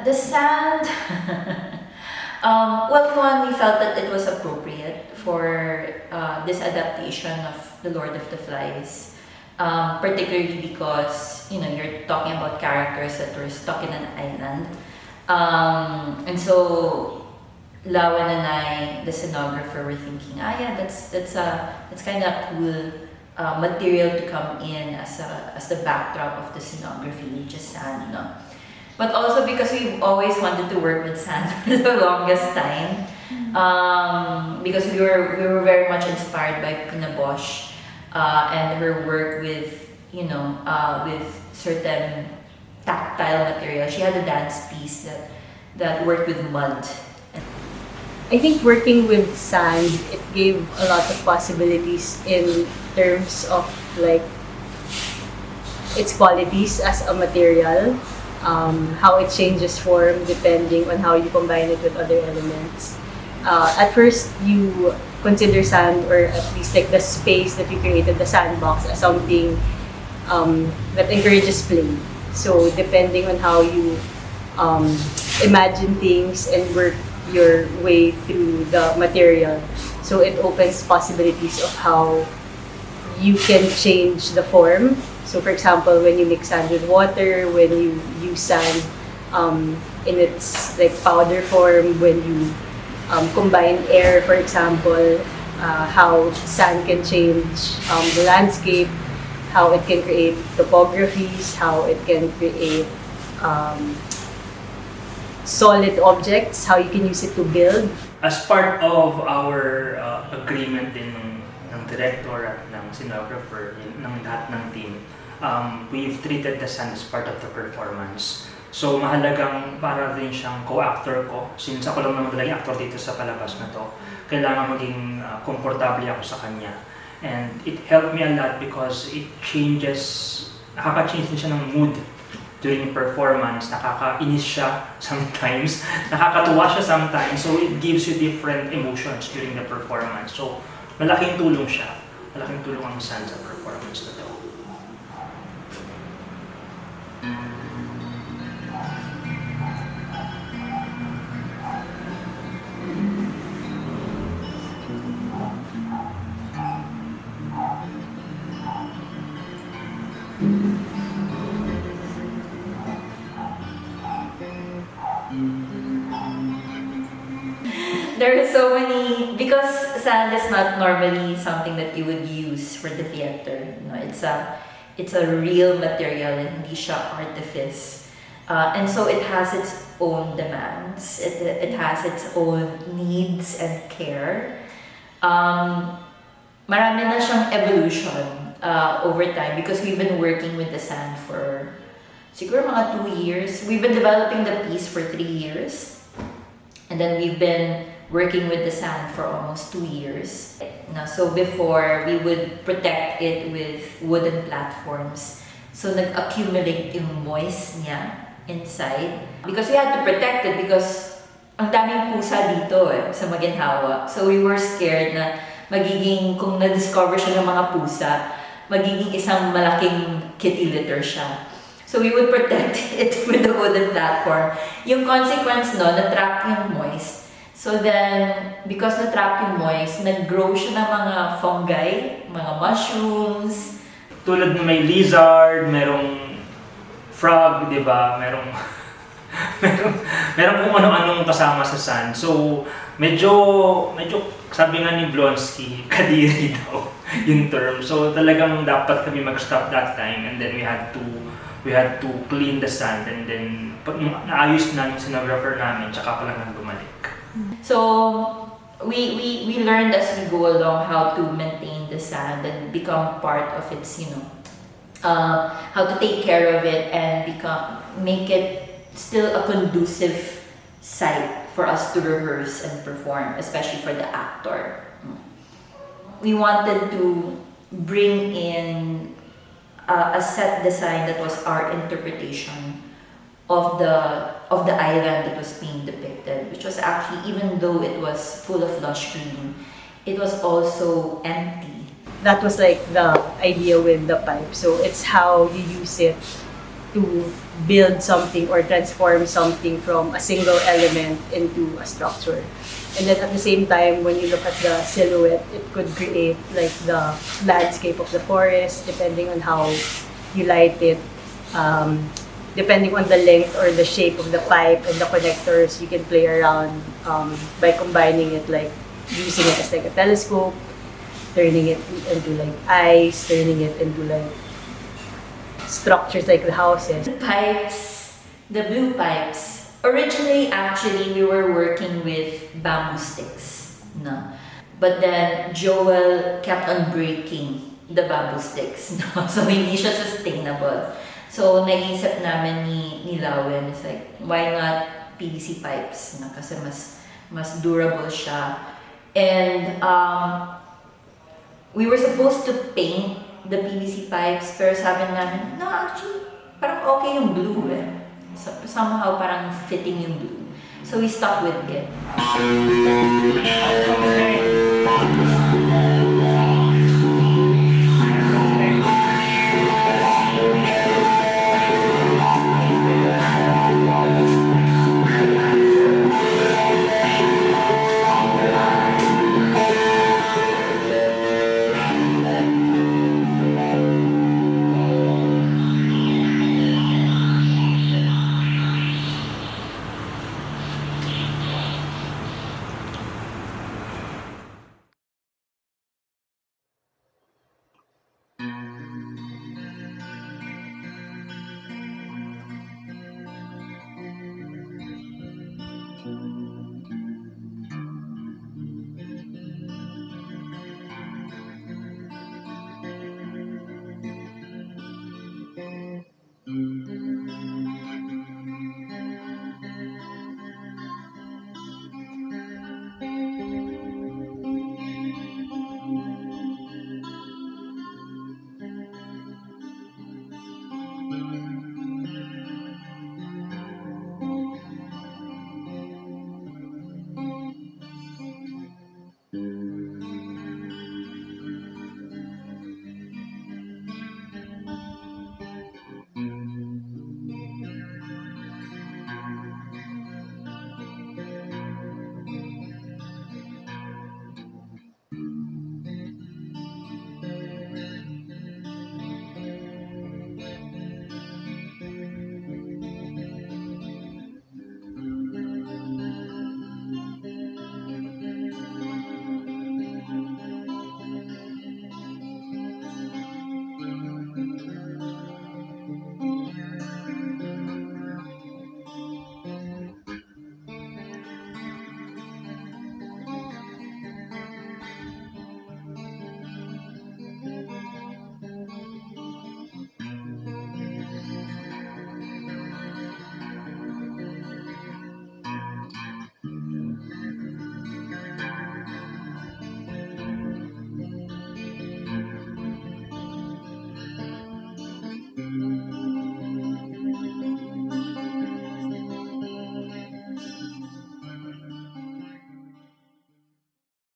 The sand, well, one, we felt that it was appropriate for this adaptation of The Lord of the Flies, particularly because, you know, you're talking about characters that were stuck in an island. And so, Lawan and I, the scenographer, were thinking, yeah, that's kind of cool material to come in as the backdrop of the scenography, which is sand, no? But also because we've always wanted to work with sand for the longest time, because we were very much inspired by Pina Bosch and her work with, you know, with certain tactile material. She had a dance piece that worked with mud. I think working with sand, it gave a lot of possibilities in terms of like its qualities as a material. How it changes form depending on how you combine it with other elements. At first, you consider sand, or at least like the space that you created, the sandbox, as something that encourages play. So depending on how you imagine things and work your way through the material, so it opens possibilities of how you can change the form. So for example, when you mix sand with water, when you use sand in its like powder form, when you combine air, for example, how sand can change the landscape, how it can create topographies, how it can create solid objects, how you can use it to build. As part of our agreement din ng director at ng scenographer, ng lahat ng team, we've treated the sand as part of the performance. So mahalagang para din siyang co-actor ko. Since ako lang naman talaga actor dito sa palabas na to, kailangan maging komportable ako sa kanya. And it helped me a lot because it changes, nakaka-change din siya ng mood during performance. Nakakainis siya sometimes, nakakatuwa siya sometimes. So it gives you different emotions during the performance. So malaking tulong siya. Malaking tulong ang sand sa performance na to. There are so many, because sand is not normally something that you would use for the theater. You know, it's a real material and hindi siya artifice. And so it has its own demands. It has its own needs and care. Marami na siyang evolution over time because we've been working with the sand for siguro mga 2 years. We've been developing the piece for 3 years. And then we've been working with the sand for almost 2 years. Now, so before, we would protect it with wooden platforms. So nag-accumulate yung moist niya inside. Because we had to protect it because ang daming pusa dito sa Maginhawa. So we were scared na kung na-discover siya ng mga pusa, magiging isang malaking kitty litter siya. So we would protect it with the wooden platform. Yung consequence no, na-trap yung moist. So then, because na-trap yung moist, nag-grow siya ng mga fungi, mga mushrooms. Tulad na may lizard, merong frog, di ba? Merong kung ano-anong kasama sa sand. So, medyo sabi nga ni Blonsky, kadiri daw yung term. So, talagang dapat kami mag-stop that time, and then we had to clean the sand, and then pag naayos na yung scenographer namin, tsaka pala nang bumalik. So we learned as we go along how to maintain the sand and become part of its, how to take care of it and make it still a conducive site for us to rehearse and perform, especially for the actor. We wanted to bring in a set design that was our interpretation of the island that was being depicted, which was actually, even though it was full of lush green, it was also empty. That was like the idea with the pipe. So it's how you use it to build something or transform something from a single element into a structure. And then at the same time, when you look at the silhouette, it could create like the landscape of the forest, depending on how you light it. Depending on the length or the shape of the pipe and the connectors, you can play around by combining it, like using it as like a telescope, turning it into like eyes, turning it into like structures like the houses. The pipes, the blue pipes, originally actually we were working with bamboo sticks, no? But then Joel kept on breaking the bamboo sticks, no? So hindi siya sustainable. So, naisip namin ni Lawen, it's like, why not PVC pipes? Na? Kasi mas durable siya. And we were supposed to paint the PVC pipes, pero sabi namin, no, actually, parang okay yung blue eh. So, somehow parang fitting yung blue. So, we stuck with it.